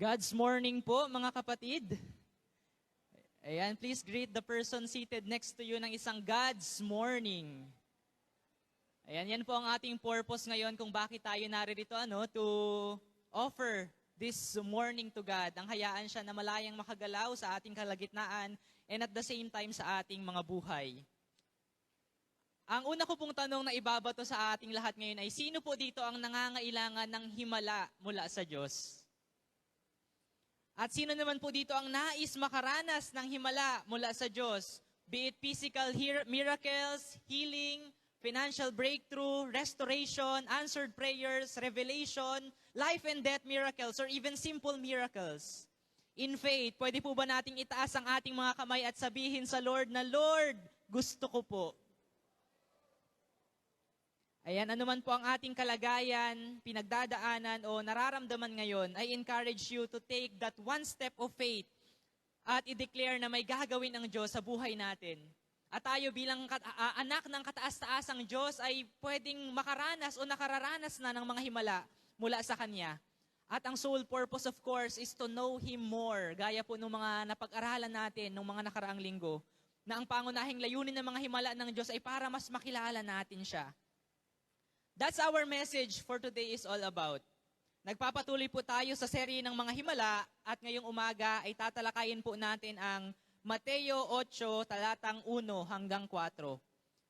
God's morning po, mga kapatid. Ayan, please greet the person seated next to you ng isang God's morning. Ayan, yan po ang ating purpose ngayon kung bakit tayo naririto, to offer this morning to God. Ang hayaan siya na malayang makagalaw sa ating kalagitnaan and at the same time sa ating mga buhay. Ang una ko pong tanong na ibabato sa ating lahat ngayon ay, sino po dito ang nangangailangan ng himala mula sa Diyos? At sino naman po dito ang nais makaranas ng himala mula sa Diyos? Be it physical miracles, healing, financial breakthrough, restoration, answered prayers, revelation, life and death miracles, or even simple miracles. In faith, pwede po ba nating itaas ang ating mga kamay at sabihin sa Lord na, Lord, gusto ko po. Ayan, anuman po ang ating kalagayan, pinagdadaanan o nararamdaman ngayon, I encourage you to take that one step of faith at i-declare na may gagawin ang Diyos sa buhay natin. At tayo bilang anak ng kataas-taasang Diyos ay pwedeng makaranas o nakararanas na ng mga himala mula sa Kanya. At ang sole purpose of course is to know Him more, gaya po ng mga napag-aralan natin ng mga nakaraang linggo, na ang pangunahing layunin ng mga himala ng Diyos ay para mas makilala natin siya. That's our message for today is all about. Nagpapatuloy po tayo sa serye ng mga himala at ngayong umaga ay tatalakayin po natin ang Mateo 8, talatang 1 hanggang 4.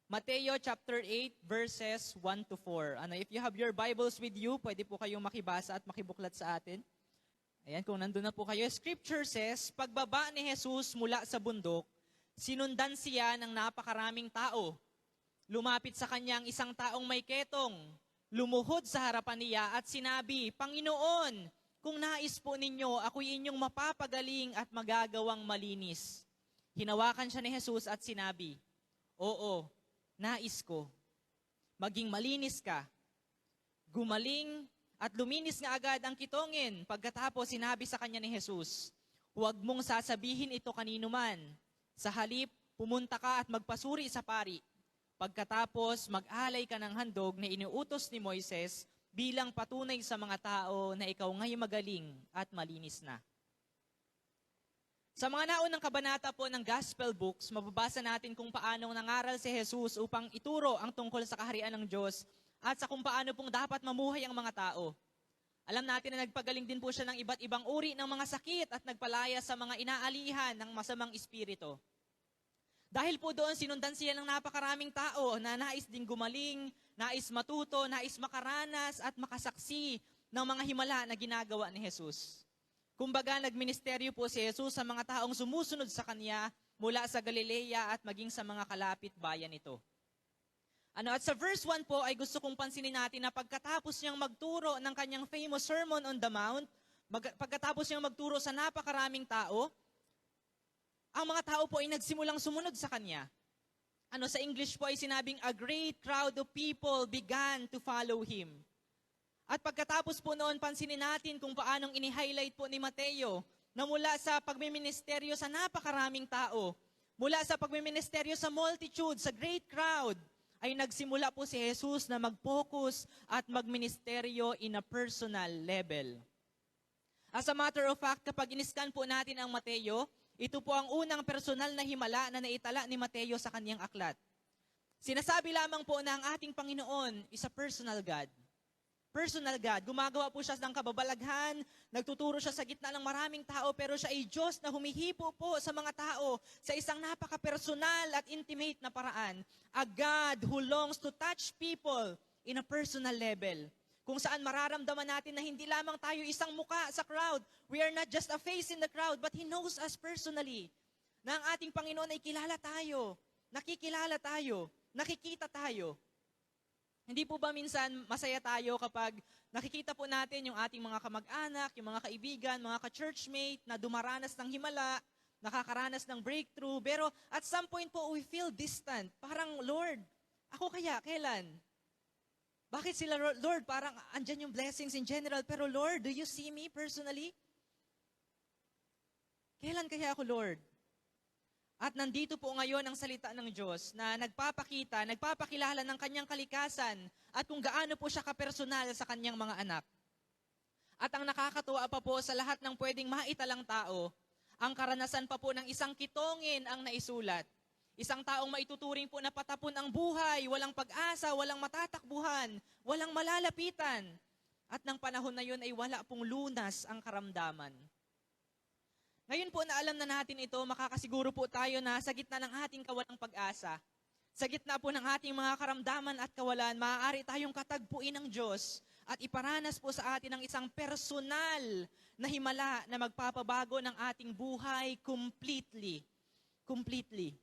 Mateo chapter 8, verses 1 to 4. If you have your Bibles with you, pwede po kayong makibasa at makibuklat sa atin. Ayan, kung nandun na po kayo. Scripture says, pagbaba ni Jesus mula sa bundok, sinundan siya ng napakaraming tao. Lumapit sa kanyang isang taong may ketong, lumuhod sa harapan niya at sinabi, Panginoon, kung nais po ninyo, ako'y inyong mapapagaling at magagawang malinis. Hinawakan siya ni Jesus at sinabi, Oo, nais ko. Maging malinis ka. Gumaling at luminis nga agad ang kitongin. Pagkatapos sinabi sa kanya ni Jesus, Huwag mong sasabihin ito kanino man. Sa halip, pumunta ka at magpasuri sa pari. Pagkatapos, mag-alay ka ng handog na iniutos ni Moises bilang patunay sa mga tao na ikaw nga'y magaling at malinis na. Sa mga naunang kabanata po ng Gospel books, mababasa natin kung paanong nangaral si Jesus upang ituro ang tungkol sa kaharian ng Diyos at sa kung paano pong dapat mamuhay ang mga tao. Alam natin na nagpagaling din po siya ng iba't ibang uri ng mga sakit at nagpalaya sa mga inaalihan ng masamang espiritu. Dahil po doon, sinundan siya ng napakaraming tao na nais ding gumaling, nais matuto, nais makaranas at makasaksi ng mga himala na ginagawa ni Jesus. Kumbaga, nagministeryo po si Jesus sa mga taong sumusunod sa Kanya mula sa Galilea at maging sa mga kalapit bayan nito. At sa verse 1 po ay gusto kong pansinin natin na pagkatapos niyang magturo ng kanyang famous Sermon on the Mount, pagkatapos niyang magturo sa napakaraming tao, ang mga tao po ay nagsimulang sumunod sa Kanya. Sa English po ay sinabing, a great crowd of people began to follow Him. At pagkatapos po noon, pansinin natin kung paanong ini-highlight po ni Mateo na mula sa pagmiministeryo sa napakaraming tao, mula sa pagmiministeryo sa multitude, sa great crowd, ay nagsimula po si Jesus na mag-focus at magministeryo in a personal level. As a matter of fact, kapag iniskan po natin ang Mateo, ito po ang unang personal na himala na naitala ni Mateo sa kanyang aklat. Sinasabi lamang po na ang ating Panginoon is a personal God. Personal God. Gumagawa po siya ng kababalaghan, nagtuturo siya sa gitna ng maraming tao, pero siya ay Diyos na humihipo po sa mga tao sa isang napaka-personal at intimate na paraan. A God who longs to touch people in a personal level. Kung saan mararamdaman natin na hindi lamang tayo isang muka sa crowd. We are not just a face in the crowd, but He knows us personally. Na ang ating Panginoon ay kilala tayo, nakikilala tayo, nakikita tayo. Hindi po ba minsan masaya tayo kapag nakikita po natin yung ating mga kamag-anak, yung mga kaibigan, mga ka-churchmate na dumaranas ng himala, nakakaranas ng breakthrough, pero at some point po we feel distant. Parang, Lord, ako kaya, kailan? Bakit sila, Lord, parang andyan yung blessings in general, pero Lord, do you see me personally? Kailan kaya ako, Lord? At nandito po ngayon ang salita ng Diyos na nagpapakilala ng kanyang kalikasan at kung gaano po siya kapersonal sa kanyang mga anak. At ang nakakatuwa pa po sa lahat ng pwedeng maitalang tao, ang karanasan pa po ng isang kitongin ang naisulat. Isang taong maituturing po na patapon ang buhay, walang pag-asa, walang matatakbuhan, walang malalapitan. At ng panahon na yun ay wala pong lunas ang karamdaman. Ngayon po na alam na natin ito, makakasiguro po tayo na sa gitna ng ating kawalang pag-asa, sa gitna po ng ating mga karamdaman at kawalan, maaari tayong katagpuin ng Diyos at iparanas po sa atin ang isang personal na himala na magpapabago ng ating buhay completely. Completely.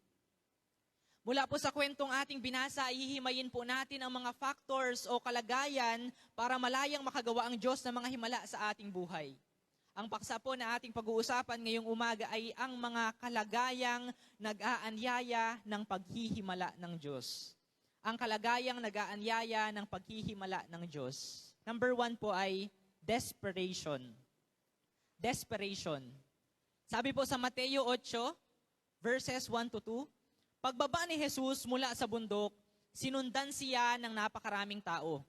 Mula po sa kwentong ating binasa, ihihimayin po natin ang mga factors o kalagayan para malayang makagawa ang Diyos ng mga himala sa ating buhay. Ang paksa po na ating pag-uusapan ngayong umaga ay ang mga kalagayang nag-aanyaya ng paghihimala ng Diyos. Ang kalagayang nag-aanyaya ng paghihimala ng Diyos. Number 1 po ay desperation. Desperation. Sabi po sa Mateo 8, verses 1 to 2, pagbaba ni Jesus mula sa bundok, sinundan siya ng napakaraming tao.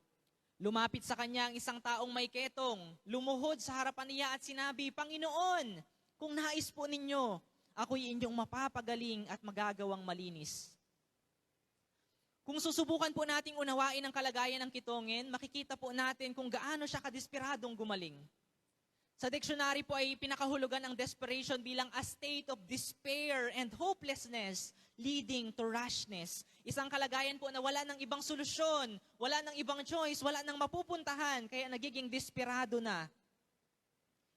Lumapit sa kanya ang isang taong may ketong, lumuhod sa harapan niya at sinabi, Panginoon, kung nais po ninyo, ako'y inyong mapapagaling at magagawang malinis. Kung susubukan po nating unawain ang kalagayan ng kitongin, makikita po natin kung gaano siya kadesperadong gumaling. Sa dictionary po ay pinakahulugan ang desperation bilang a state of despair and hopelessness leading to rashness. Isang kalagayan po na wala ng ibang solusyon, wala ng ibang choice, wala ng mapupuntahan, kaya nagiging desperado na.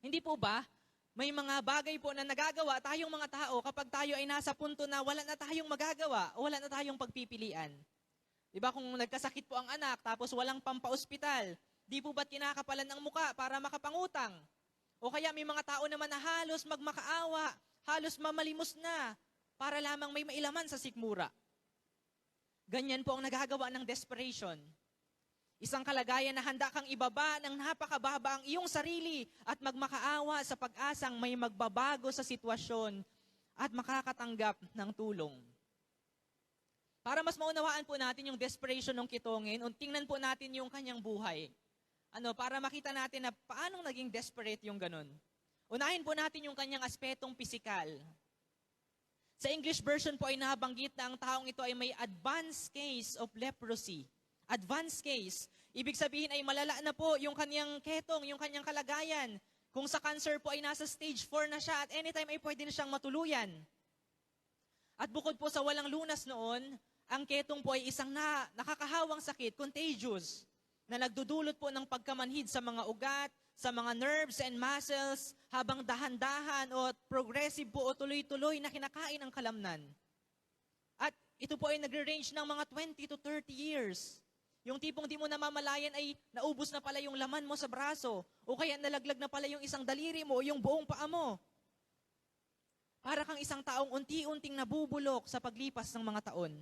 Hindi po ba? May mga bagay po na nagagawa tayong mga tao kapag tayo ay nasa punto na wala na tayong magagawa o wala na tayong pagpipilian. Diba kung nagkasakit po ang anak tapos walang pampaospital, di po ba't kinakapalan ang muka para makapangutang? O kaya may mga tao naman na halos magmakaawa, halos mamalimos na, para lamang may mailaman sa sikmura. Ganyan po ang nagagawa ng desperation. Isang kalagayan na handa kang ibaba ng napakababa ang iyong sarili at magmakaawa sa pag-asang may magbabago sa sitwasyon at makakatanggap ng tulong. Para mas maunawaan po natin yung desperation ng kitongin, tingnan po natin yung kanyang buhay. Para makita natin na paanong naging desperate yung ganun. Unahin po natin yung kanyang aspetong pisikal. Sa English version po ay nabanggit na ang taong ito ay may advanced case of leprosy. Advanced case. Ibig sabihin ay malala na po yung kanyang ketong, yung kanyang kalagayan. Kung sa cancer po ay nasa stage 4 na siya at anytime ay pwede na siyang matuluyan. At bukod po sa walang lunas noon, ang ketong po ay isang nakakahawang sakit, contagious, na nagdudulot po ng pagkamanhid sa mga ugat, sa mga nerves and muscles, habang dahan-dahan o progressive po o tuloy-tuloy na kinakain ang kalamnan. At ito po ay nagre-range ng mga 20 to 30 years. Yung tipong di mo namamalayan ay naubos na pala yung laman mo sa braso, o kaya nalaglag na pala yung isang daliri mo o yung buong paa mo. Para kang isang taong unti-unting nabubulok sa paglipas ng mga taon.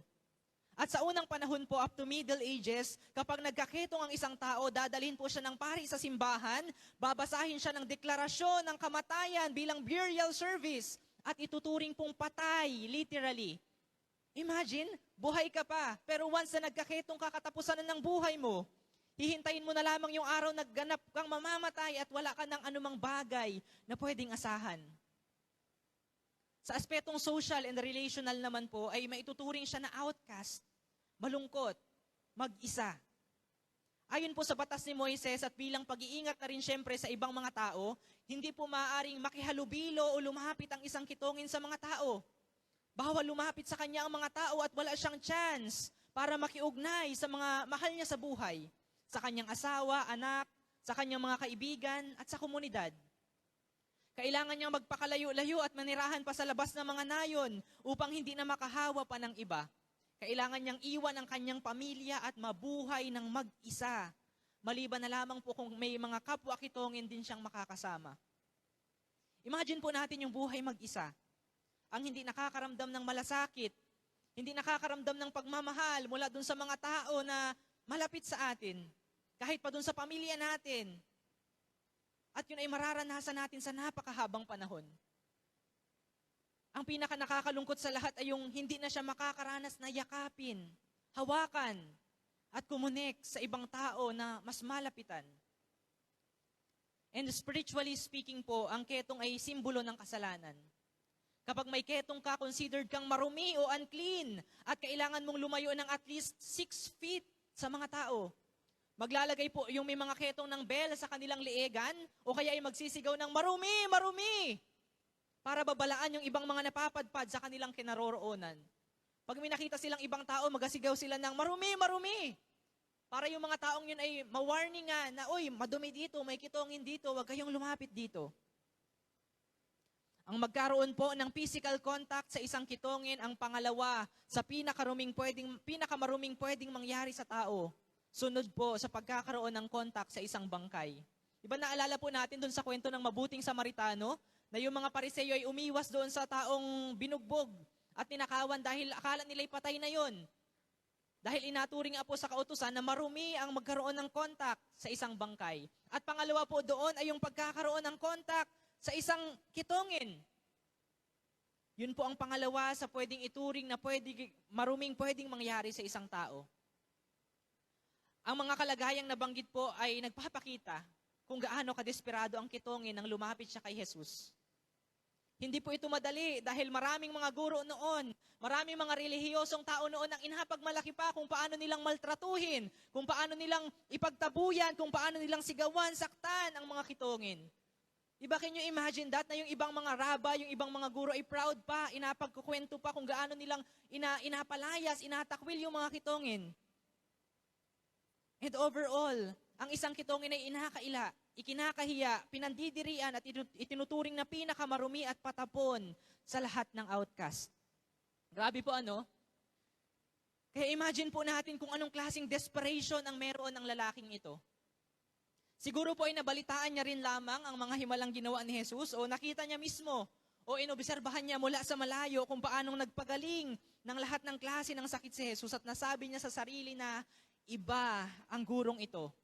At sa unang panahon po, up to Middle Ages, kapag nagkaketong ang isang tao, dadalhin po siya ng pari sa simbahan, babasahin siya ng deklarasyon ng kamatayan bilang burial service, at ituturing pong patay, literally. Imagine, buhay ka pa, pero once na nagkaketong kakatapusan na ng buhay mo, hihintayin mo na lamang yung araw na ganap kang mamamatay at wala ka ng anumang bagay na pwedeng asahan. Sa aspetong social and relational naman po, ay maituturing siya na outcast, malungkot, mag-isa. Ayon po sa batas ni Moises at bilang pag-iingat na rin syempre sa ibang mga tao, hindi po maaaring makihalubilo o lumapit ang isang kitongin sa mga tao. Bawal lumapit sa kanya ang mga tao at wala siyang chance para makiugnay sa mga mahal niya sa buhay, sa kanyang asawa, anak, sa kanyang mga kaibigan at sa komunidad. Kailangan niyang magpakalayo-layo at manirahan pa sa labas ng mga nayon upang hindi na makahawa pa ng iba. Kailangan niyang iwan ang kanyang pamilya at mabuhay ng mag-isa. Maliban na lamang po kung may mga kapwa kitongin din siyang makakasama. Imagine po natin yung buhay mag-isa. Ang hindi nakakaramdam ng malasakit, hindi nakakaramdam ng pagmamahal mula dun sa mga tao na malapit sa atin, kahit pa dun sa pamilya natin. At yun ay mararanasan natin sa napakahabang panahon. Ang pinaka nakakalungkot sa lahat ay yung hindi na siya makakaranas na yakapin, hawakan, at kumunik sa ibang tao na mas malapitan. And spiritually speaking po, ang ketong ay simbolo ng kasalanan. Kapag may ketong ka, considered kang marumi o unclean at kailangan mong lumayo ng at least 6 feet sa mga tao. Maglalagay po yung may mga ketong ng bell sa kanilang leegan o kaya ay magsisigaw ng marumi, marumi para babalaan yung ibang mga napapadpad sa kanilang kinaroroonan. Pag may nakita silang ibang tao, magasigaw sila ng marumi, marumi. Para yung mga taong yun ay ma-warning nga na, oy, madumi dito, may kitongin dito, huwag kayong lumapit dito. Ang magkaroon po ng physical contact sa isang kitongin, ang pangalawa sa pinakamaruming pwedeng mangyari sa tao. Sunod po sa pagkakaroon ng contact sa isang bangkay. Diba naalala po natin doon sa kwento ng mabuting Samaritano, na yung mga Pariseo ay umiwas doon sa taong binugbog at ninakawan dahil akala nila'y patay na yon. Dahil inaturing nga po sa kautusan na marumi ang magkaroon ng contact sa isang bangkay. At pangalawa po doon ay yung pagkakaroon ng contact sa isang kitongin. Yun po ang pangalawa sa pwedeng ituring na maruming pwedeng mangyari sa isang tao. Ang mga kalagayang nabanggit po ay nagpapakita kung gaano kadesperado ang kitongin nang lumapit siya kay Jesus. Hindi po ito madali dahil maraming mga guro noon, maraming mga relihiyosong tao noon ang inapagmalaki pa kung paano nilang maltratuhin, kung paano nilang ipagtabuyan, kung paano nilang sigawan, saktan ang mga kitongin. Diba, can you imagine that? Na yung ibang mga raba, yung ibang mga guro ay proud pa, inapagkukwento pa kung gaano nilang inapalayas, inatakwil yung mga kitongin. And overall, ang isang kitongin ay inakaila, ikinakahiya, pinandidirian at itinuturing na pinakamarumi at patapon sa lahat ng outcast. Grabe po ano? Kaya imagine po natin kung anong klaseng desperation ang meron ng lalaking ito. Siguro po ay nabalitaan niya rin lamang ang mga himalang ginawa ni Jesus o nakita niya mismo o inobserbahan niya mula sa malayo kung paanong nagpagaling ng lahat ng klase ng sakit si Jesus at nasabi niya sa sarili na iba ang gurong ito.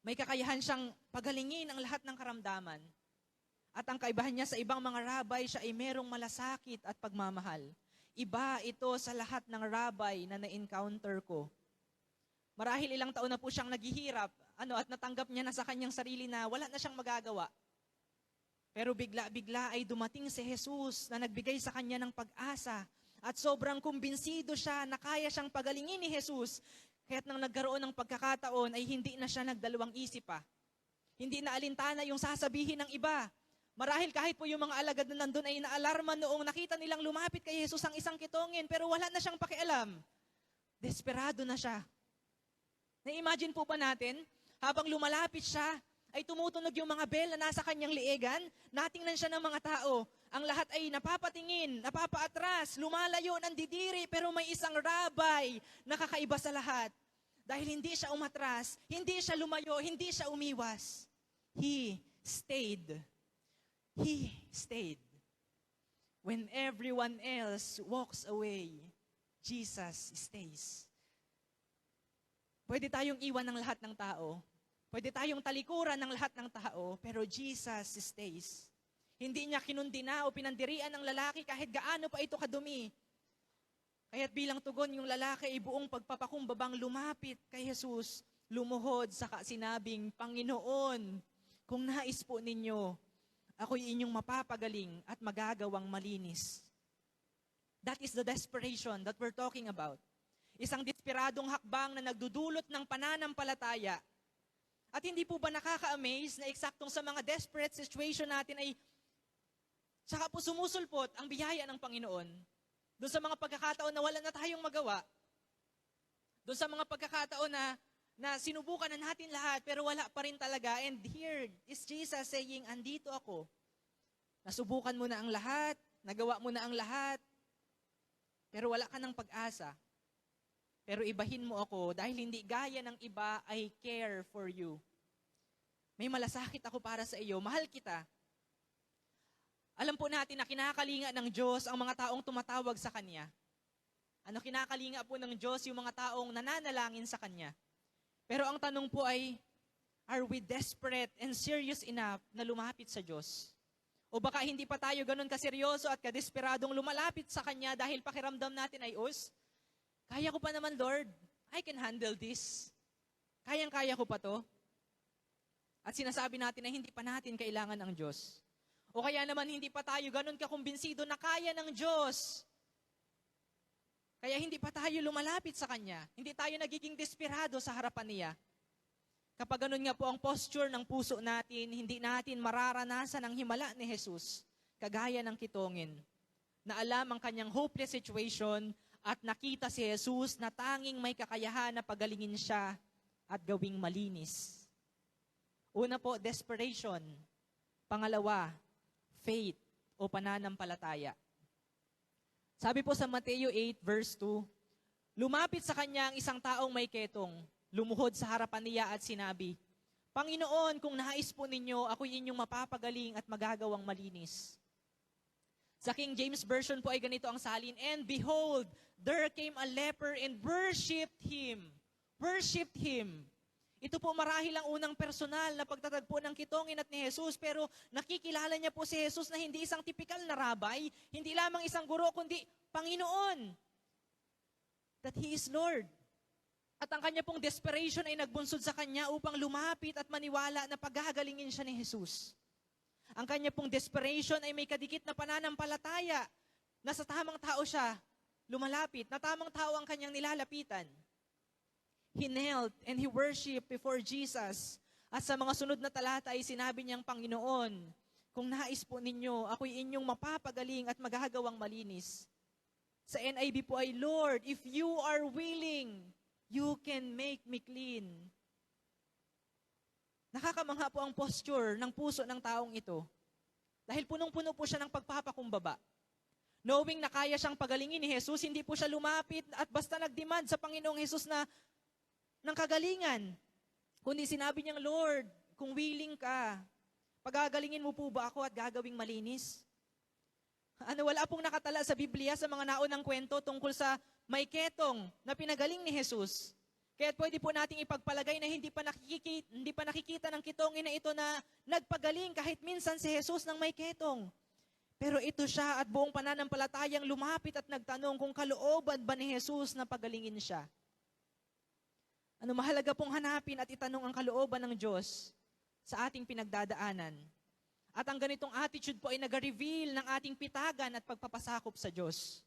May kakayahan siyang pagalingin ang lahat ng karamdaman. At ang kaibahan niya sa ibang mga rabay, siya ay merong malasakit at pagmamahal. Iba ito sa lahat ng rabay na na-encounter ko. Marahil ilang taon na po siyang naghihirap, at natanggap niya na sa kanyang sarili na wala na siyang magagawa. Pero bigla-bigla ay dumating si Jesus na nagbigay sa kanya ng pag-asa at sobrang kumbinsido siya na kaya siyang pagalingin ni Jesus. Kaya't nang nagkaroon ng pagkakataon ay hindi na siya nagdalawang isip pa. Hindi na alintana yung sasabihin ng iba. Marahil kahit po yung mga alagad na nandun ay naalarma noong nakita nilang lumapit kay Jesus ang isang kitongin pero wala na siyang pakialam. Desperado na siya. Na-imagine po ba natin, habang lumalapit siya, ay tumutunog yung mga bell na nasa kanyang leegan, natingnan siya ng mga tao. Ang lahat ay napapatingin, napapaatras, lumalayo, nandidiri, pero may isang rabay na kakaiba sa lahat. Dahil hindi siya umatras, hindi siya lumayo, hindi siya umiwas. He stayed. He stayed. When everyone else walks away, Jesus stays. Pwede tayong iwan ng lahat ng tao. Pwede tayong talikuran ng lahat ng tao, pero Jesus stays. Hindi niya kinundina o pinandirian ng lalaki kahit gaano pa ito kadumi. Kaya't bilang tugon, yung lalaki ay buong pagpapakumbabang lumapit kay Jesus, lumuhod sa sinabing, Panginoon, kung nais po ninyo, ako'y inyong mapapagaling at magagawang malinis. That is the desperation that we're talking about. Isang desperadong hakbang na nagdudulot ng pananampalataya. At hindi po ba nakaka-amaze na eksaktong sa mga desperate situation natin ay saka po sumusulpot ang biyaya ng Panginoon. Doon sa mga pagkakataon na wala na tayong magawa. Doon sa mga pagkakataon na sinubukan na natin lahat pero wala pa rin talaga. And here is Jesus saying, andito ako. Nasubukan mo na ang lahat, nagawa mo na ang lahat, pero wala ka ng pag-asa. Pero ibahin mo ako dahil hindi gaya ng iba, I care for you. May malasakit ako para sa iyo, mahal kita. Alam po natin na kinakalinga ng Diyos ang mga taong tumatawag sa Kanya. Kinakalinga po ng Diyos yung mga taong nananalangin sa Kanya. Pero ang tanong po ay, are we desperate and serious enough na lumapit sa Diyos? O baka hindi pa tayo ganun kaseryoso at kadesperadong lumalapit sa Kanya dahil pakiramdam natin ay, kaya ko pa naman, Lord. I can handle this. Kayang-kaya ko pa to. At sinasabi natin na hindi pa natin kailangan ang Diyos. O kaya naman hindi pa tayo ganun kakumbinsido na kaya ng Diyos. Kaya hindi pa tayo lumalapit sa Kanya. Hindi tayo nagiging desperado sa harapan niya. Kapag ganun nga po ang posture ng puso natin, hindi natin mararanasan ang himala ni Jesus, kagaya ng kitongin, na alam ang kanyang hopeless situation at nakita si Jesus na tanging may kakayahan na pagalingin siya at gawing malinis. Una po, desperation. Pangalawa, faith o pananampalataya. Sabi po sa Mateo 8 verse 2, lumapit sa kanya ang isang taong may ketong, lumuhod sa harapan niya at sinabi, Panginoon, kung nais po ninyo, ako'y inyong mapapagaling at magagawang malinis. Sa King James Version po ay ganito ang salin, And behold, there came a leper and worshipped him. Worshipped him. Ito po marahil ang unang personal na pagtatagpo ng kitongin at ni Jesus, pero nakikilala niya po si Jesus na hindi isang tipikal na rabay, hindi lamang isang guro, kundi Panginoon. That He is Lord. At ang kanya pong desperation ay nagbunsod sa kanya upang lumapit at maniwala na paghagalingin siya ni Jesus. Ang kanya pong desperation ay may kadikit na pananampalataya na sa tamang tao siya lumalapit, na tamang tao ang kanyang nilalapitan. He knelt and he worshiped before Jesus. At sa mga sunod na talata ay sinabi niyang, Panginoon, kung nais po ninyo, ako'y inyong mapapagaling at magagawang malinis. Sa NIV po ay, Lord, if you are willing, you can make me clean. Nakakamangha po ang posture ng puso ng taong ito. Dahil punong-puno po siya ng pagpapakumbaba. Knowing na kaya siyang pagalingin ni Jesus, hindi po siya lumapit at basta nagdemand sa Panginoong Jesus na ng kagalingan. Kundi sinabi niyang, Lord, kung willing ka, pagagalingin mo po ba ako at gagawing malinis? Wala pong nakatala sa Biblia sa mga naunang kwento tungkol sa may ketong na pinagaling ni Jesus. Kaya pwede po nating ipagpalagay na hindi pa nakikita ng kitongin na ito na nagpagaling kahit minsan si Jesus ng may ketong. Pero ito siya at buong pananampalatayang lumapit at nagtanong kung kalooban ba ni Jesus na pagalingin siya. Mahalaga pong hanapin at itanong ang kalooban ng Diyos sa ating pinagdadaanan. At ang ganitong attitude po ay nag-reveal ng ating pitagan at pagpapasakop sa Diyos.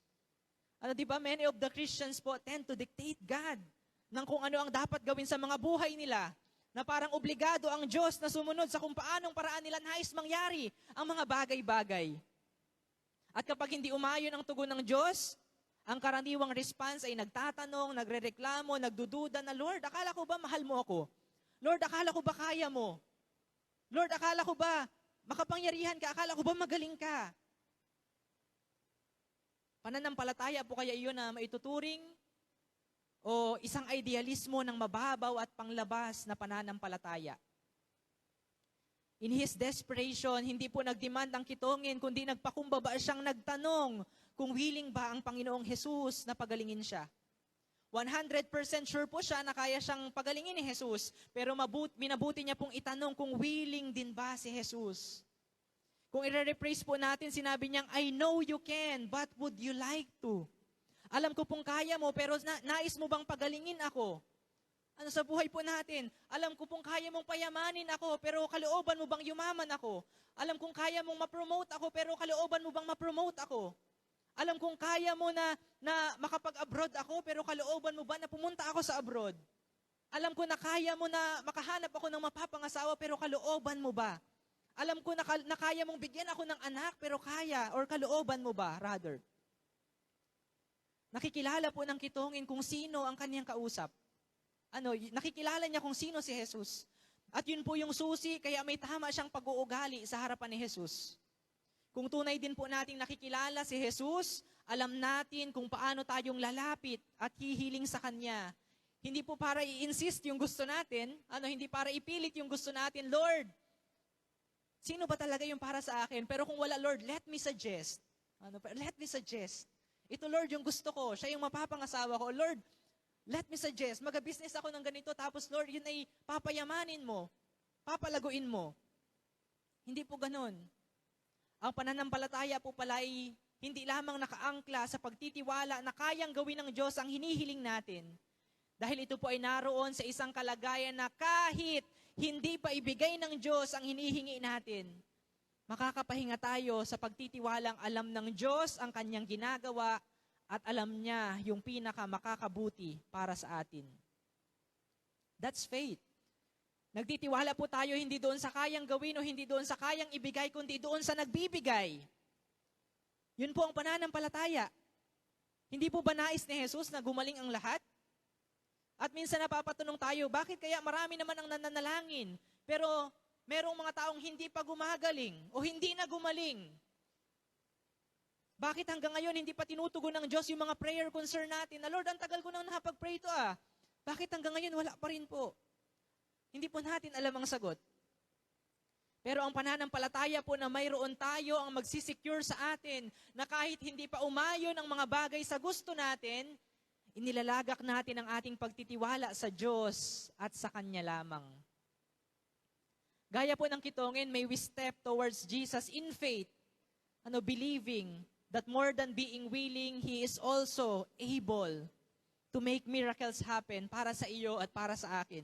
Diba, many of the Christians po tend to dictate God ng kung ano ang dapat gawin sa mga buhay nila, na parang obligado ang Diyos na sumunod sa kung paanong paraan nila nais mangyari ang mga bagay-bagay. At kapag hindi umayon ang tugon ng Diyos, ang karaniwang response ay nagtatanong, nagrereklamo, nagdududa na, Lord, akala ko ba mahal mo ako? Lord, akala ko ba kaya mo? Lord, akala ko ba makapangyarihan ka? Akala ko ba magaling ka? Pananampalataya po kaya iyon na maituturing o isang idealismo ng mababaw at panglabas na pananampalataya? In his desperation, hindi po nagdemand ang kitongin, kundi nagpakumbaba siyang nagtanong kung willing ba ang Panginoong Jesus na pagalingin siya. 100% sure po siya na kaya siyang pagalingin ni Jesus, pero minabuti niya pong itanong kung willing din ba si Jesus. Kung i-rephrase po natin, sinabi niyang, I know you can, but would you like to? Alam ko pong kaya mo, pero nais mo bang pagalingin ako? Sa buhay po natin, alam ko pong kaya mong payamanin ako, pero kalooban mo bang yumaman ako? Alam kong kaya mong ma-promote ako, pero kalooban mo bang ma-promote ako? Alam kong kaya mo na makapag-abroad ako, pero kalooban mo ba na pumunta ako sa abroad? Alam ko na kaya mo na makahanap ako ng mapapangasawa, pero kalooban mo ba? Alam ko na kaya mong bigyan ako ng anak, pero kaya, or kalooban mo ba, rather? Nakikilala po ng kitongin kung sino ang kaniyang kausap. Nakikilala niya kung sino si Jesus. At yun po yung susi, kaya may tama siyang pag-uugali sa harapan ni Jesus. Kung tunay din po nating nakikilala si Jesus, alam natin kung paano tayong lalapit at hihiling sa Kanya. Hindi po para i-insist yung gusto natin, hindi para ipilit yung gusto natin, Lord, sino ba talaga yung para sa akin? Pero kung wala, Lord, let me suggest. Let me suggest. Ito, Lord, yung gusto ko. Siya yung mapapangasawa ko. Lord, let me suggest. Mag-business ako ng ganito, tapos, Lord, yun ay papayamanin mo. Papalaguin mo. Hindi po ganun. Ang pananampalataya po pala ay hindi lamang nakaangkla sa pagtitiwala na kayang gawin ng Diyos ang hinihiling natin. Dahil ito po ay naroon sa isang kalagayan na kahit hindi pa ibigay ng Diyos ang hinihingi natin, makakapahinga tayo sa pagtitiwalang alam ng Diyos ang kanyang ginagawa at alam niya yung pinakamakakabuti para sa atin. That's faith. Nagtitiwala po tayo hindi doon sa kayang gawin o hindi doon sa kayang ibigay, kundi doon sa nagbibigay. Yun po ang pananampalataya. Hindi po ba nais ni Jesus na gumaling ang lahat? At minsan napapatanong tayo, bakit kaya marami naman ang nananalangin, pero merong mga taong hindi pa gumagaling o hindi na gumaling? Bakit hanggang ngayon hindi pa tinutugon ng Diyos yung mga prayer concern natin? Na Lord, ang tagal ko nang nakapag-pray ito Bakit hanggang ngayon wala pa rin po? Hindi po natin alam ang sagot. Pero ang pananampalataya po na mayroon tayo ang magsisecure sa atin na kahit hindi pa umayon ang mga bagay sa gusto natin, inilalagak natin ang ating pagtitiwala sa Diyos at sa Kanya lamang. Gaya po ng kitongin, may we step towards Jesus in faith, believing that more than being willing, He is also able to make miracles happen para sa iyo at para sa akin.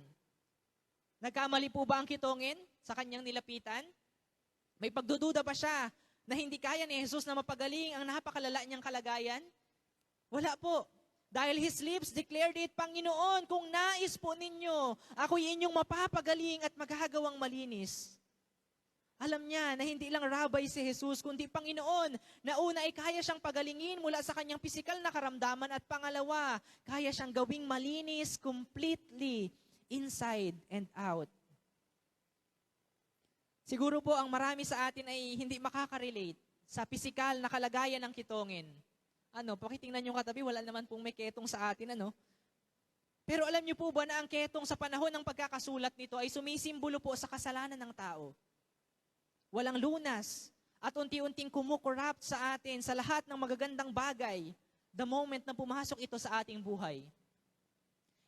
Nagkamali po ba ang kitongin sa kanyang nilapitan? May pagdududa pa siya na hindi kaya ni Jesus na mapagaling ang napakalala niyang kalagayan? Wala po. Dahil His lips declared it, Panginoon, kung nais po ninyo, ako'y inyong mapapagaling at magagawang malinis. Alam niya na hindi lang rabay si Jesus, kundi Panginoon, na una ay kaya siyang pagalingin mula sa kanyang pisikal na karamdaman at pangalawa, kaya siyang gawing malinis completely, inside and out. Siguro po ang marami sa atin ay hindi makaka-relate sa pisikal na kalagayan ng kitongin. Pakitingnan yung katabi, wala naman pong may ketong sa atin, Pero alam niyo po ba na ang ketong sa panahon ng pagkakasulat nito ay sumisimbolo po sa kasalanan ng tao? Walang lunas at unti-unting kumukorrupt sa atin sa lahat ng magagandang bagay the moment na pumasok ito sa ating buhay.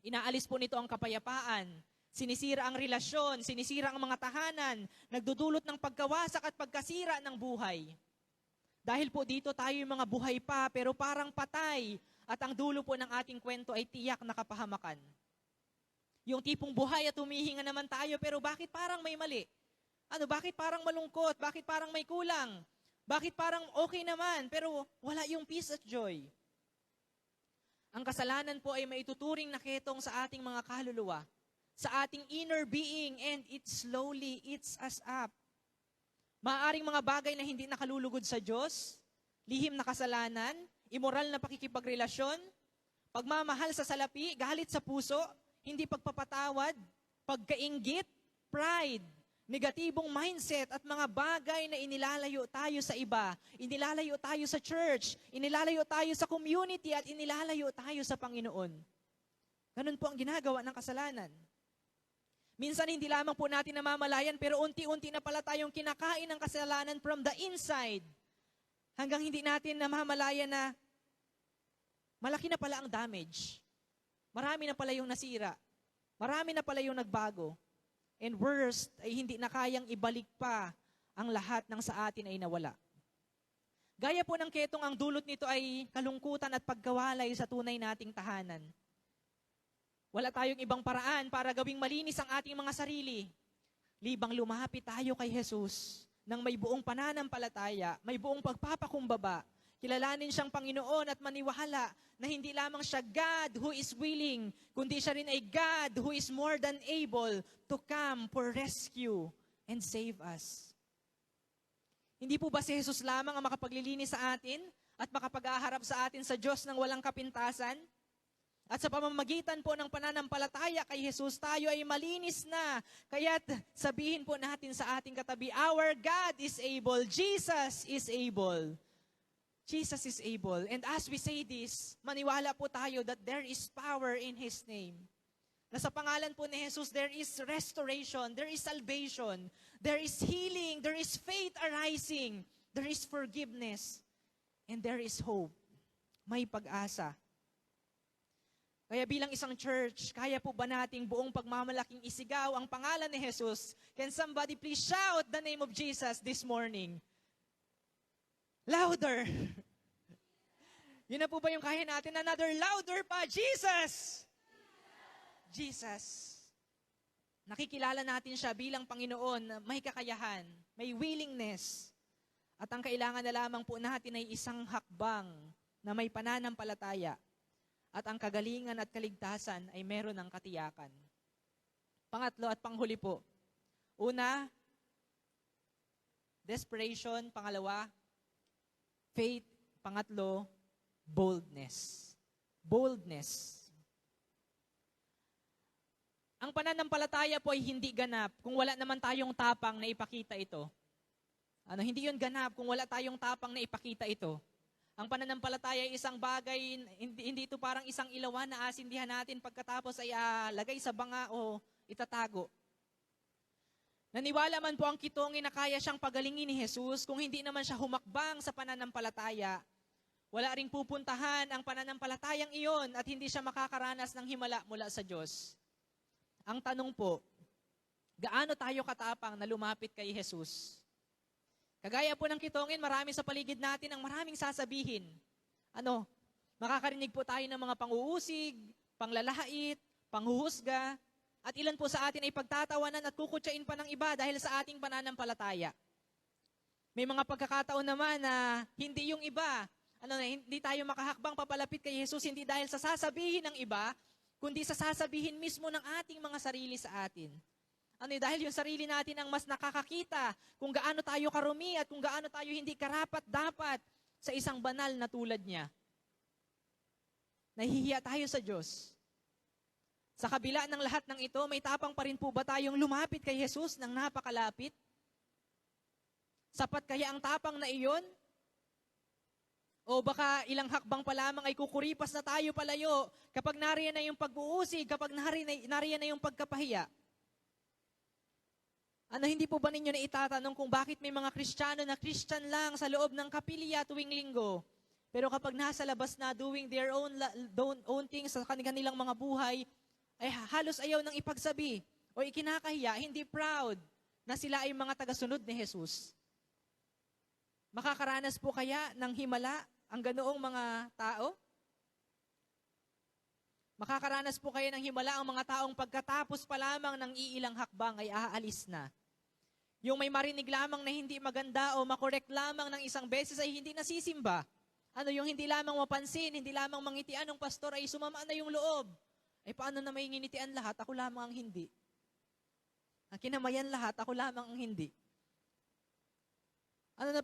Inaalis po nito ang kapayapaan, sinisira ang relasyon, sinisira ang mga tahanan, nagdudulot ng pagkawasak at pagkasira ng buhay. Dahil po dito tayo yung mga buhay pa pero parang patay at ang dulo po ng ating kwento ay tiyak na kapahamakan. Yung tipong buhay at humihinga naman tayo pero bakit parang may mali? Bakit parang malungkot? Bakit parang may kulang? Bakit parang okay naman pero wala yung peace at joy? Ang kasalanan po ay maituturing na ketong sa ating mga kaluluwa, sa ating inner being, and it slowly eats us up. Maaaring mga bagay na hindi nakalulugod sa Diyos, lihim na kasalanan, immoral na pakikipagrelasyon, pagmamahal sa salapi, galit sa puso, hindi pagpapatawad, pagkainggit, pride, negatibong mindset at mga bagay na inilalayo tayo sa iba, inilalayo tayo sa church, inilalayo tayo sa community at inilalayo tayo sa Panginoon. Ganun po ang ginagawa ng kasalanan. Minsan hindi lamang po natin namamalayan pero unti-unti na pala tayong kinakain ng kasalanan from the inside hanggang hindi natin namamalayan na malaki na pala ang damage. Marami na pala yung nasira. Marami na pala yung nagbago. And worst ay hindi na kayang ibalik pa ang lahat ng sa atin ay nawala. Gaya po ng ketong ang dulot nito ay kalungkutan at pagkawalay sa tunay nating tahanan. Wala tayong ibang paraan para gawing malinis ang ating mga sarili. Libang lumapit tayo kay Jesus nang may buong pananampalataya, may buong pagpapakumbaba, kilalanin siyang Panginoon at maniwala na hindi lamang siya God who is willing, kundi siya rin ay God who is more than able to come for rescue and save us. Hindi po ba si Jesus lamang ang makapaglilinis sa atin at makapag-aharap sa atin sa Diyos ng walang kapintasan? At sa pamamagitan po ng pananampalataya kay Jesus, tayo ay malinis na. Kaya't sabihin po natin sa ating katabi, our God is able, Jesus is able. Jesus is able. And as we say this, maniwala po tayo that there is power in His name. Na sa pangalan po ni Jesus, there is restoration, there is salvation, there is healing, there is faith arising, there is forgiveness, and there is hope. May pag-asa. Kaya bilang isang church, kaya po ba nating buong pagmamalaking isigaw ang pangalan ni Jesus? Can somebody please shout the name of Jesus this morning? Louder! Yun na po ba yung kaya natin? Another louder pa, Jesus! Jesus. Nakikilala natin siya bilang Panginoon na may kakayahan, may willingness. At ang kailangan na lamang po natin ay isang hakbang na may pananampalataya. At ang kagalingan at kaligtasan ay meron ng katiyakan. Pangatlo at panghuli po. Una, desperation. Pangalawa, faith. Pangatlo, boldness. Boldness. Ang pananampalataya po ay hindi ganap kung wala naman tayong tapang na ipakita ito. Hindi yun ganap kung wala tayong tapang na ipakita ito. Ang pananampalataya ay isang bagay, hindi ito parang isang ilawan na asindihan natin pagkatapos ay lagay sa banga o itatago. Naniwala man po ang kitongin na kaya siyang pagalingin ni Jesus, kung hindi naman siya humakbang sa pananampalataya, wala ring pupuntahan ang pananampalatayang iyon at hindi siya makakaranas ng himala mula sa Diyos. Ang tanong po, gaano tayo katapang na lumapit kay Jesus? Kagaya po ng kitongin, marami sa paligid natin ang maraming sasabihin. Makakarinig po tayo ng mga panguusig, panglalahait, panghuhusga, at ilan po sa atin ay pagtatawanan at kukutsain pa ng iba dahil sa ating pananampalataya. May mga pagkakataon naman na hindi yung iba, hindi tayo makahakbang papalapit kay Jesus, hindi dahil sa sasabihin ng iba, kundi sa sasabihin mismo ng ating mga sarili sa atin. Dahil yung sarili natin ang mas nakakakita kung gaano tayo karumi at kung gaano tayo hindi karapat-dapat sa isang banal na tulad niya. Nahihiya tayo sa Diyos. Sa kabila ng lahat ng ito, may tapang pa rin po ba tayong lumapit kay Jesus ng napakalapit? Sapat kaya ang tapang na iyon? O baka ilang hakbang pa lamang ay kukuripas na tayo palayo kapag nariyan na yung pag-uusig, kapag nariyan na yung pagkapahiya. Hindi po ba ninyo na itatanong kung bakit may mga Kristiyano na Christian lang sa loob ng kapilya tuwing linggo, pero kapag nasa labas na doing their own things sa kanilang mga buhay, ay halos ayaw nang ipagsabi o ikinakahiya, hindi proud na sila ay mga tagasunod ni Jesus. Makakaranas po kaya ng himala ang ganoong mga tao? Makakaranas po kaya ng himala ang mga taong pagkatapos pa lamang ng iilang hakbang ay aalis na. Yung may marinig lamang na hindi maganda o makorek lamang ng isang beses ay hindi nasisimba. Yung hindi lamang mapansin, hindi lamang mangitian ng pastor ay sumama na yung loob. Ay paano na may nginitian lahat? Ako lamang ang hindi. Ang kinamayan lahat, ako lamang ang hindi.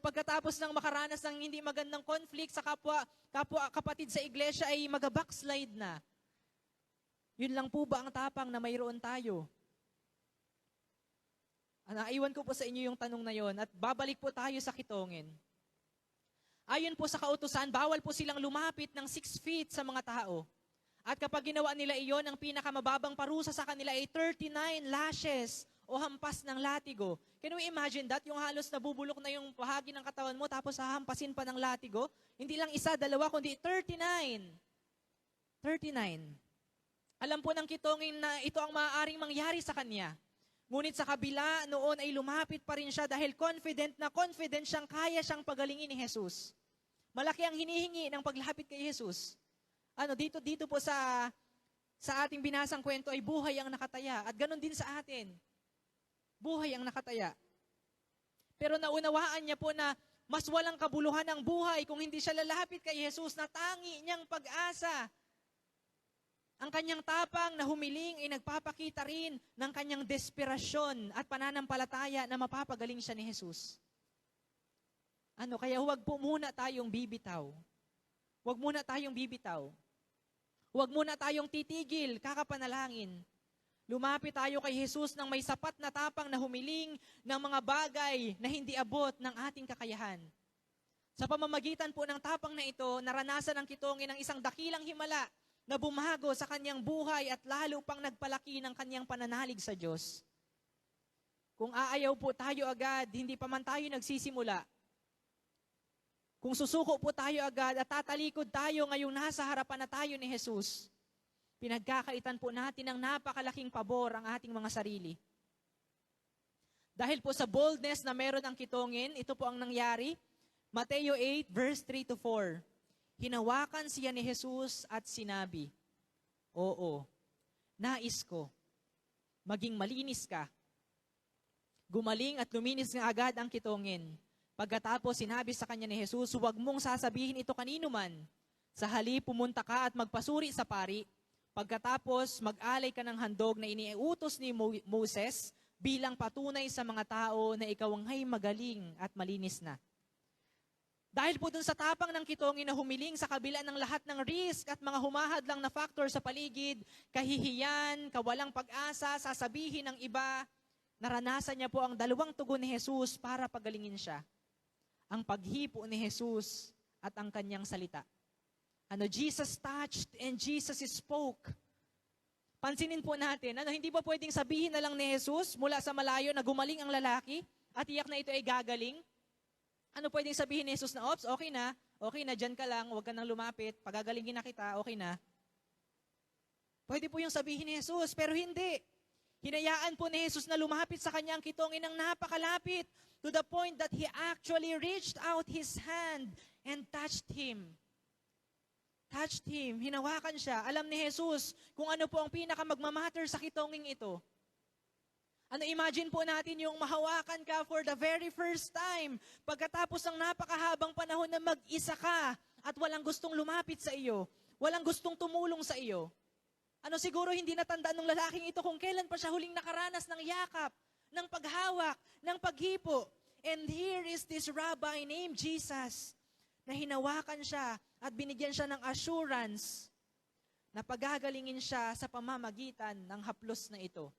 Pagkatapos ng makaranas ng hindi magandang conflict sa kapatid sa iglesia ay mag-backslide na. Yun lang po ba ang tapang na mayroon tayo? Naiwan ko po sa inyo yung tanong na yon at babalik po tayo sa kitongin. Ayon po sa kautusan, bawal po silang lumapit ng 6 feet sa mga tao. At kapag ginawa nila iyon, ang pinakamababang parusa sa kanila ay 39 lashes o hampas ng latigo. Can you imagine that? Yung halos nabubulok na yung bahagi ng katawan mo tapos hahampasin pa ng latigo? Hindi lang isa, dalawa, kundi 39. 39. Alam po ng kitongin na ito ang maaaring mangyari sa kanya. Ngunit sa kabila, noon ay lumapit pa rin siya dahil confident siyang kaya siyang pagalingin ni Jesus. Malaki ang hinihingi ng paglapit kay Jesus. Dito po sa ating binasang kwento ay buhay ang nakataya. At ganun din sa atin. Buhay ang nakataya. Pero naunawaan niya po na mas walang kabuluhan ang buhay kung hindi siya lalapit kay Jesus na tangi niyang pag-asa. Ang kanyang tapang na humiling ay nagpapakita rin ng kanyang desperasyon at pananampalataya na mapapagaling siya ni Jesus. Kaya huwag po muna tayong bibitaw. Huwag muna tayong bibitaw. Huwag muna tayong titigil, kakapanalangin. Lumapit tayo kay Jesus nang may sapat na tapang na humiling ng mga bagay na hindi abot ng ating kakayahan. Sa pamamagitan po ng tapang na ito, naranasan ng kitongin ng isang dakilang himala na bumago sa kanyang buhay at lalo pang nagpalaki ng kanyang pananalig sa Diyos. Kung aayaw po tayo agad, hindi pa man tayo nagsisimula. Kung susuko po tayo agad at tatalikod tayo ngayong nasa harapan na tayo ni Jesus, pinagkakaitan po natin ng napakalaking pabor ang ating mga sarili. Dahil po sa boldness na meron ang kitongin, ito po ang nangyari. Mateo 8, verse 3 to 4. Hinawakan siya ni Jesus at sinabi, "Oo, nais ko, maging malinis ka. Gumaling at luminis nga agad ang kitongin. Pagkatapos sinabi sa kanya ni Jesus, huwag mong sasabihin ito kanino man. Sa halip, pumunta ka at magpasuri sa pari. Pagkatapos, mag-alay ka ng handog na iniutos ni Moses bilang patunay sa mga tao na ikaw ay magaling at malinis na. Dahil po dun sa tapang ng kitongin na humiling sa kabila ng lahat ng risk at mga humahadlang na factor sa paligid, kahihiyan, kawalang pag-asa, sasabihin ng iba, naranasan niya po ang dalawang tugon ni Jesus para pagalingin siya. Ang paghipo ni Jesus at ang kanyang salita. Jesus touched and Jesus spoke. Pansinin po natin, hindi ba pwedeng sabihin na lang ni Jesus mula sa malayo na gumaling ang lalaki at iyak na ito ay gagaling? Pwedeng sabihin ni Jesus na, ops, okay na, dyan ka lang, huwag ka nang lumapit, pagagalingin na kita, okay na. Pwede po yung sabihin ni Jesus, pero hindi. Hinayaan po ni Jesus na lumapit sa kanya ang kitongin ng napakalapit to the point that He actually reached out His hand and touched him. Hinawakan siya. Alam ni Jesus kung ano po ang pinakamagmamatter sa kitonging ito. Imagine po natin yung mahawakan ka for the very first time, pagkatapos ng napakahabang panahon na mag-isa ka at walang gustong lumapit sa iyo, walang gustong tumulong sa iyo. Siguro hindi natandaan ng lalaking ito kung kailan pa siya huling nakaranas ng yakap, ng paghawak, ng paghipo. And here is this rabbi named Jesus na hinawakan siya at binigyan siya ng assurance na pagagalingin siya sa pamamagitan ng haplos na ito.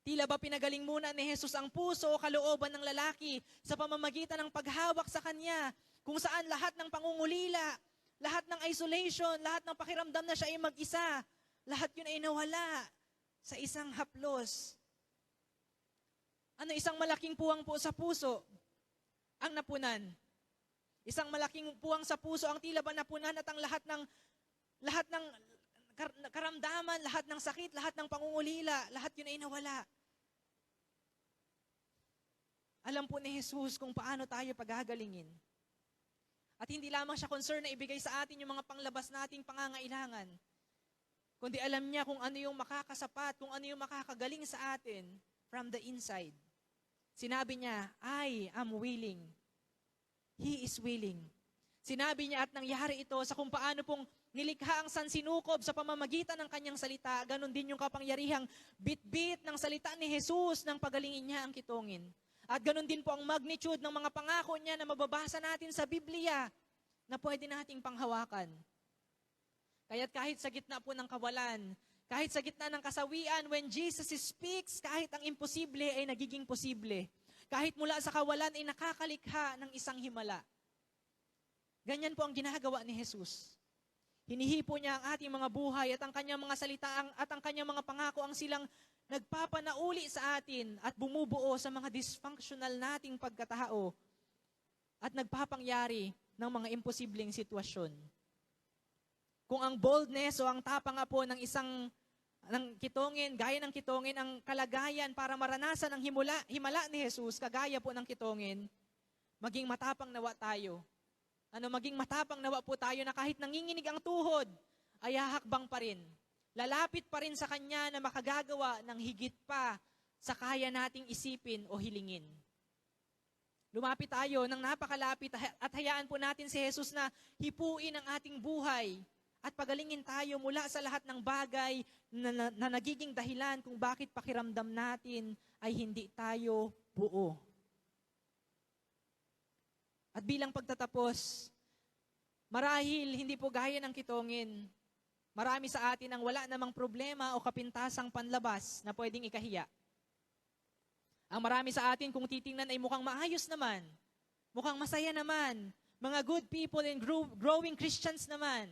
Tila ba pinagaling muna ni Jesus ang puso o kalooban ng lalaki sa pamamagitan ng paghawak sa kanya, kung saan lahat ng pangungulila, lahat ng isolation, lahat ng pakiramdam na siya ay mag-isa, lahat yun ay nawala sa isang haplos. Isang malaking puwang po sa puso ang napunan. Isang malaking puwang sa puso ang tila ba napunan at ang lahat ng karamdaman, lahat ng sakit, lahat ng pangungulila, lahat yun ay nawala. Alam po ni Jesus kung paano tayo paghagalingin. At hindi lamang siya concerned na ibigay sa atin yung mga panglabas nating pangangailangan, kundi alam niya kung ano yung makakasapat, kung ano yung makakagaling sa atin from the inside. Sinabi niya, I am willing. He is willing. Sinabi niya at nangyari ito sa kung paano pong nilikha ang sansinukob sa pamamagitan ng kanyang salita. Ganon din yung kapangyarihang bit-bit ng salita ni Jesus nang pagalingin niya ang kitongin. At ganon din po ang magnitude ng mga pangako niya na mababasa natin sa Biblia na pwede nating panghawakan. Kaya't kahit sa gitna po ng kawalan, kahit sa gitna ng kasawian, when Jesus speaks, kahit ang imposible ay nagiging posible. Kahit mula sa kawalan ay nakakalikha ng isang himala. Ganyan po ang ginagawa ni Jesus. Hinihipo niya ang ating mga buhay at ang kanyang mga salita at ang kanyang mga pangako ang silang nagpapanauli sa atin at bumubuo sa mga dysfunctional nating pagkatao at nagpapangyari ng mga imposibleng sitwasyon. Kung ang boldness o ang tapang po ng isang kitongin, gaya ng kitongin, ang kalagayan para maranasan ang himala ni Jesus, kagaya po ng kitongin, maging matapang nawa tayo. Maging matapang nawa po tayo na kahit nanginginig ang tuhod, ay hahakbang pa rin. Lalapit pa rin sa Kanya na makagagawa ng higit pa sa kaya nating isipin o hilingin. Lumapit tayo ng napakalapit at hayaan po natin si Jesus na hipuin ang ating buhay at pagalingin tayo mula sa lahat ng bagay na nagiging dahilan kung bakit pakiramdam natin ay hindi tayo buo. At bilang pagtatapos, marahil hindi po gaya ng kitongin, marami sa atin ang wala namang problema o kapintasang panlabas na pwedeng ikahiya. Ang marami sa atin kung titingnan ay mukhang maayos naman, mukhang masaya naman, mga good people and growing Christians naman.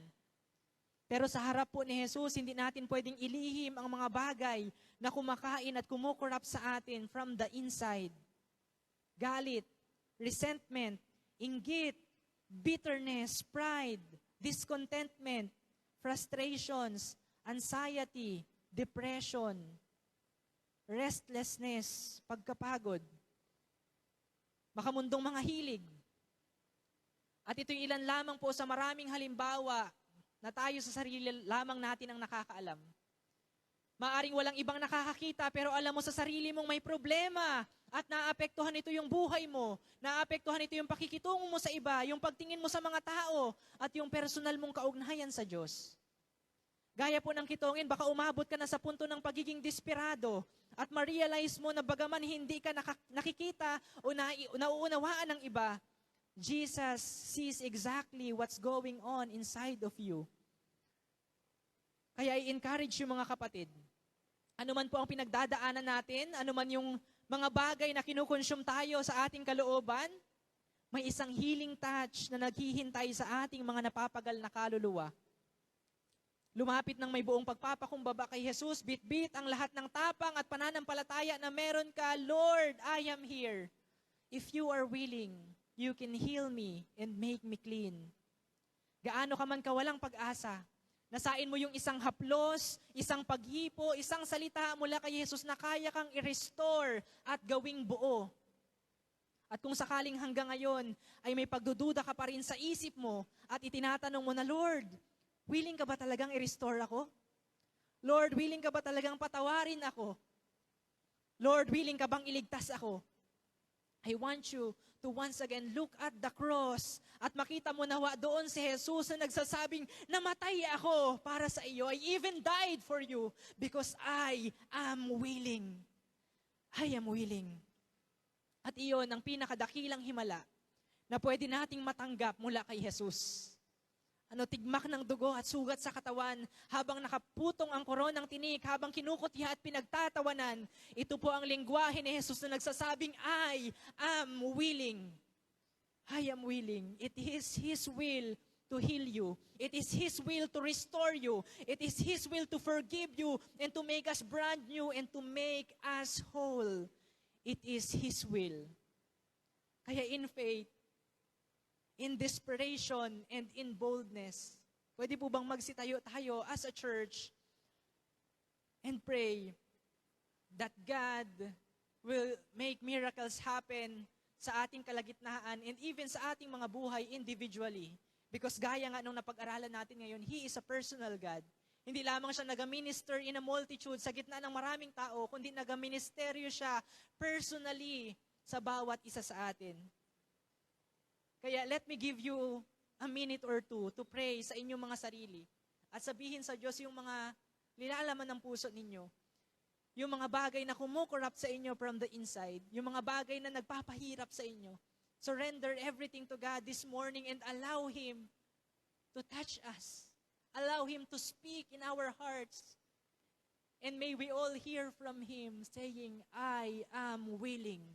Pero sa harap po ni Jesus, hindi natin pwedeng ilihim ang mga bagay na kumakain at kumukurap sa atin from the inside. Galit, resentment, inggit, bitterness, pride, discontentment, frustrations, anxiety, depression, restlessness, pagkapagod, makamundong mga hilig. At ito'y ilan lamang po sa maraming halimbawa na tayo sa sarili lamang natin ang nakakaalam. Maaring walang ibang nakakakita, pero alam mo sa sarili mong may problema at naapektuhan ito yung buhay mo, naapektuhan ito yung pakikitungo mo sa iba, yung pagtingin mo sa mga tao, at yung personal mong kaugnayan sa Diyos. Gaya po ng kitongin, baka umabot ka na sa punto ng pagiging desperado at ma-realize mo na bagaman hindi ka nakikita o nauunawaan ng iba, Jesus sees exactly what's going on inside of you. Kaya i-encourage yung mga kapatid. Ano man po ang pinagdadaanan natin, ano man yung mga bagay na kinukonsume tayo sa ating kalooban, may isang healing touch na naghihintay sa ating mga napapagal na kaluluwa. Lumapit ng may buong pagpapakumbaba kay Jesus, bitbit ang lahat ng tapang at pananampalataya na meron ka, Lord, I am here. If you are willing, you can heal me and make me clean. Gaano ka man kawalang pag-asa, nasain mo yung isang haplos, isang paghipo, isang salita mula kay Jesus na kaya kang i-restore at gawing buo. At kung sakaling hanggang ngayon ay may pagdududa ka pa rin sa isip mo at itinatanong mo na, Lord, willing ka ba talagang i-restore ako? Lord, willing ka ba talagang patawarin ako? Lord, willing ka bang iligtas ako? I want you to once again look at the cross at makita mo nawa doon si Jesus na nagsasabing, namatay ako para sa iyo. I even died for you because I am willing. I am willing. At iyon ang pinakadakilang himala na pwede nating matanggap mula kay Jesus. Tigmak ng dugo at sugat sa katawan habang nakaputong ang koronang tinik, habang kinukutya at pinagtatawanan. Ito po ang lengguwahe ni Jesus na nagsasabing, I am willing. I am willing. It is His will to heal you. It is His will to restore you. It is His will to forgive you and to make us brand new and to make us whole. It is His will. Kaya in faith, in desperation, and in boldness, pwede po bang magsitayo tayo as a church and pray that God will make miracles happen sa ating kalagitnaan and even sa ating mga buhay individually. Because gaya nga nung napag-aralan natin ngayon, He is a personal God. Hindi lamang siya nag-minister in a multitude sa gitna ng maraming tao, kundi nag-ministeryo siya personally sa bawat isa sa atin. Kaya let me give you a minute or two to pray sa inyong mga sarili at sabihin sa Diyos yung mga nilalaman ng puso ninyo. Yung mga bagay na kumukorrupt sa inyo from the inside. Yung mga bagay na nagpapahirap sa inyo. Surrender everything to God this morning and allow Him to touch us. Allow Him to speak in our hearts. And may we all hear from Him saying, I am willing.